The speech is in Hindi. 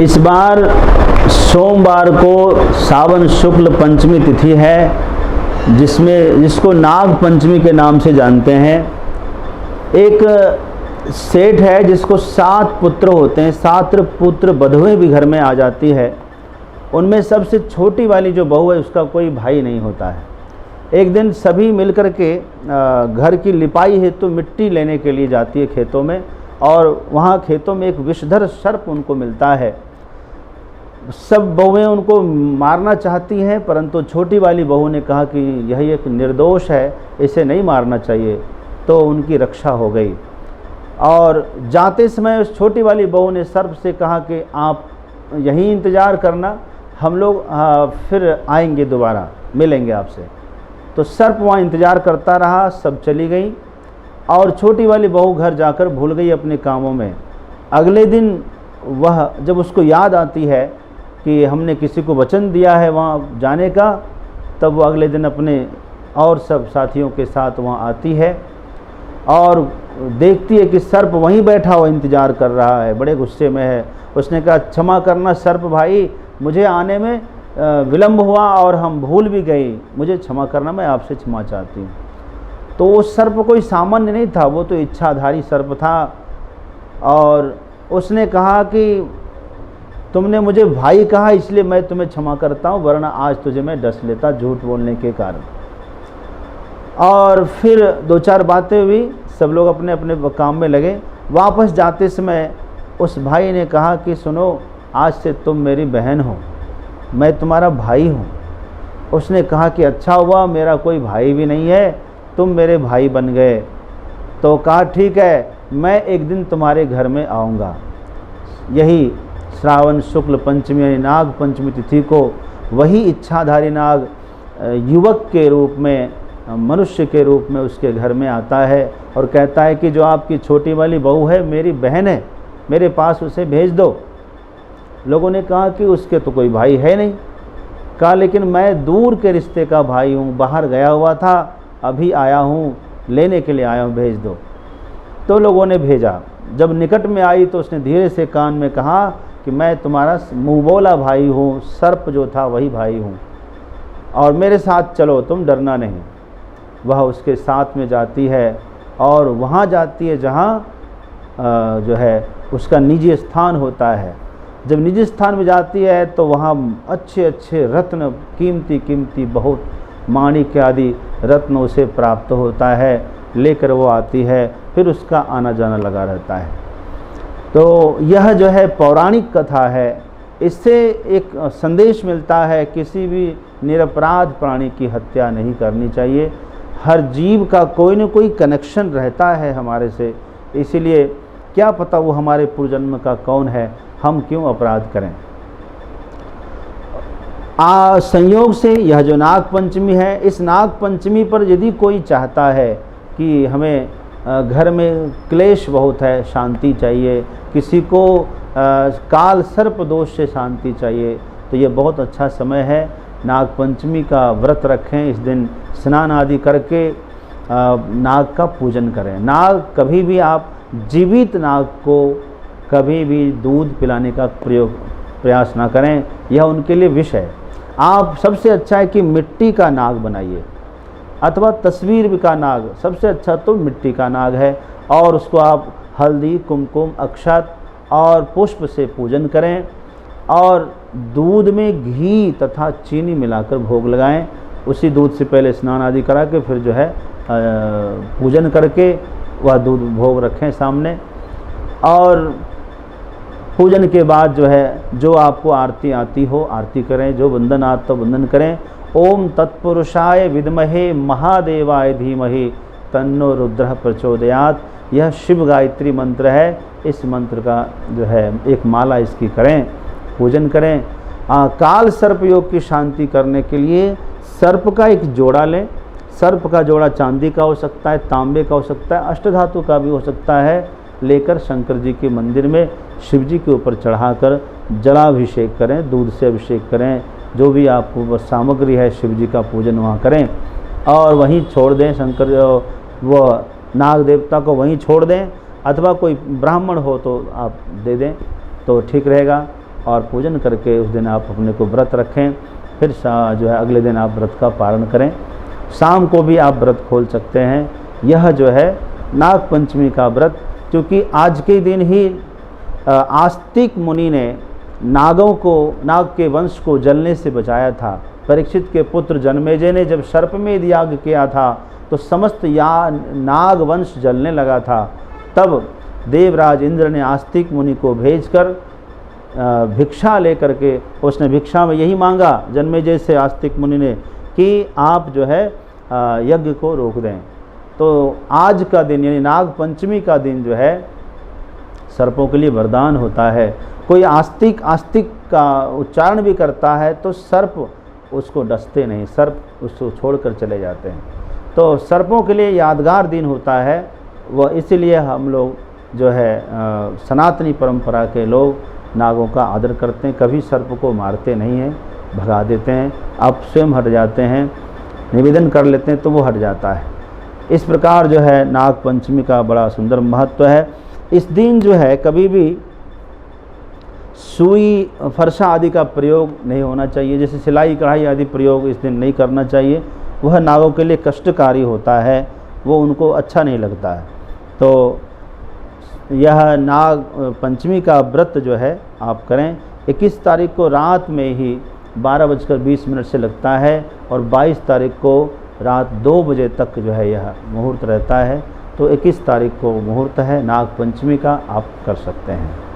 इस बार सोमवार को सावन शुक्ल पंचमी तिथि है, जिसको नाग पंचमी के नाम से जानते हैं। एक सेठ है जिसको 7 पुत्र होते हैं, 7 पुत्र बधुएं भी घर में आ जाती है। उनमें सबसे छोटी वाली जो बहू है उसका कोई भाई नहीं होता है। एक दिन सभी मिलकर के घर की लिपाई हेतु मिट्टी लेने के लिए जाती है खेतों में, और वहाँ खेतों में एक विषधर सर्प उनको मिलता है। सब बहुएं उनको मारना चाहती हैं, परंतु छोटी वाली बहू ने कहा कि यह एक निर्दोष है, इसे नहीं मारना चाहिए, तो उनकी रक्षा हो गई। और जाते समय उस छोटी वाली बहू ने सर्प से कहा कि आप यहीं इंतज़ार करना, हम लोग फिर आएंगे, दोबारा मिलेंगे आपसे। तो सर्प वहाँ इंतज़ार करता रहा, सब चली गई और छोटी वाली बहू घर जाकर भूल गई अपने कामों में। अगले दिन वह जब उसको याद आती है कि हमने किसी को वचन दिया है वहाँ जाने का, तब वो अगले दिन अपने और सब साथियों के साथ वहाँ आती है और देखती है कि सर्प वहीं बैठा हुआ इंतज़ार कर रहा है, बड़े गुस्से में है। उसने कहा, क्षमा करना सर्प भाई, मुझे आने में विलम्ब हुआ और हम भूल भी गई, मुझे क्षमा करना, मैं आपसे क्षमा चाहती हूँ। तो वो सर्प कोई सामान्य नहीं था, वो तो इच्छाधारी सर्प था। और उसने कहा कि तुमने मुझे भाई कहा इसलिए मैं तुम्हें क्षमा करता हूँ, वरना आज तुझे मैं डस लेता झूठ बोलने के कारण। और फिर 2-4 बातें हुई, सब लोग अपने अपने काम में लगे। वापस जाते समय उस भाई ने कहा कि सुनो, आज से तुम मेरी बहन हो, मैं तुम्हारा भाई हूँ। उसने कहा कि अच्छा हुआ, मेरा कोई भाई भी नहीं है, तुम मेरे भाई बन गए। तो कहा ठीक है, मैं एक दिन तुम्हारे घर में आऊँगा। यही श्रावण शुक्ल पंचमी यानी नाग पंचमी तिथि को वही इच्छाधारी नाग युवक के रूप में, मनुष्य के रूप में उसके घर में आता है और कहता है कि जो आपकी छोटी वाली बहू है मेरी बहन है, मेरे पास उसे भेज दो। लोगों ने कहा कि उसके तो कोई भाई है नहीं। कहा लेकिन मैं दूर के रिश्ते का भाई हूँ, बाहर गया हुआ था, अभी आया हूँ, लेने के लिए आया हूँ, भेज दो। तो लोगों ने भेजा। जब निकट में आई तो उसने धीरे से कान में कहा कि मैं तुम्हारा मुँह बोला भाई हूँ, सर्प जो था वही भाई हूँ, और मेरे साथ चलो, तुम डरना नहीं। वह उसके साथ में जाती है और वहाँ जाती है जहाँ जो है उसका निजी स्थान होता है। जब निजी स्थान में जाती है तो वहाँ अच्छे अच्छे रत्न, कीमती कीमती बहुत माणिक्य आदि रत्न उसे प्राप्त होता है, लेकर वो आती है, फिर उसका आना जाना लगा रहता है। तो यह जो है पौराणिक कथा है, इससे एक संदेश मिलता है, किसी भी निरपराध प्राणी की हत्या नहीं करनी चाहिए। हर जीव का कोई न कोई कनेक्शन रहता है हमारे से, इसीलिए क्या पता वो हमारे पूर्वजन्म का कौन है, हम क्यों अपराध करें। संयोग से यह जो नाग पंचमी है, इस नाग पंचमी पर यदि कोई चाहता है कि हमें घर में क्लेश बहुत है, शांति चाहिए, किसी को काल सर्प दोष से शांति चाहिए, तो ये बहुत अच्छा समय है। नाग पंचमी का व्रत रखें, इस दिन स्नान आदि करके नाग का पूजन करें। नाग कभी भी आप जीवित नाग को कभी भी दूध पिलाने का प्रयास ना करें, यह उनके लिए विष है। आप सबसे अच्छा है कि मिट्टी का नाग बनाइए, अथवा तस्वीर का नाग, सबसे अच्छा तो मिट्टी का नाग है, और उसको आप हल्दी, कुमकुम, अक्षत और पुष्प से पूजन करें, और दूध में घी तथा चीनी मिलाकर भोग लगाएं। उसी दूध से पहले स्नान आदि करा के फिर जो है पूजन करके वह दूध भोग रखें सामने, और पूजन के बाद जो है जो आपको आरती आती हो आरती करें, जो वंदन आता तो वंदन करें। ओम तत्पुरुषाय विद्महे महादेवाय धीमहि तन्नो रुद्रः प्रचोदयात्, यह शिव गायत्री मंत्र है। इस मंत्र का जो है एक माला इसकी करें, पूजन करें। काल सर्प योग की शांति करने के लिए सर्प का एक जोड़ा लें। सर्प का जोड़ा चांदी का हो सकता है, तांबे का हो सकता है, अष्टधातु का भी हो सकता है, लेकर शंकर जी के मंदिर में शिव जी के ऊपर चढ़ाकर जलाभिषेक करें, दूध से अभिषेक करें, जो भी आपको सामग्री है शिव जी का पूजन वहाँ करें, और वहीं छोड़ दें। शंकर वो नाग देवता को वहीं छोड़ दें, अथवा कोई ब्राह्मण हो तो आप दे दें तो ठीक रहेगा। और पूजन करके उस दिन आप अपने को व्रत रखें। फिर जो है अगले दिन आप व्रत का पारण करें। शाम को भी आप व्रत खोल सकते हैं। यह जो है नाग पंचमी का व्रत, क्योंकि आज के दिन ही आस्तिक मुनि ने नाग के वंश को जलने से बचाया था। परीक्षित के पुत्र जन्मेजय ने जब सर्पमेध याग किया था तो समस्त नाग वंश जलने लगा था। तब देवराज इंद्र ने आस्तिक मुनि को भेजकर भिक्षा लेकर के, उसने भिक्षा में यही मांगा जन्मेजय से आस्तिक मुनि ने कि आप जो है यज्ञ को रोक दें। तो आज का दिन यानी नाग पंचमी का दिन जो है सर्पों के लिए वरदान होता है। कोई आस्तिक का उच्चारण भी करता है तो सर्प उसको डसते नहीं, सर्प उसको छोड़कर चले जाते हैं। तो सर्पों के लिए यादगार दिन होता है वह, इसीलिए हम लोग जो है सनातनी परंपरा के लोग नागों का आदर करते हैं। कभी सर्प को मारते नहीं हैं, भगा देते हैं। आप स्वयं हट जाते हैं, निवेदन कर लेते हैं तो वो हट जाता है। इस प्रकार जो है नाग पंचमी का बड़ा सुंदर महत्व है। इस दिन जो है कभी भी सुई फरसा आदि का प्रयोग नहीं होना चाहिए, जैसे सिलाई कढ़ाई आदि प्रयोग इस दिन नहीं करना चाहिए। वह नागों के लिए कष्टकारी होता है, वो उनको अच्छा नहीं लगता है। तो यह नाग पंचमी का व्रत जो है आप करें। 21 तारीख को रात में ही 12:20 से लगता है और 22 तारीख को रात 2 बजे तक जो है यह मुहूर्त रहता है। तो 21 तारीख को मुहूर्त है नाग पंचमी का, आप कर सकते हैं।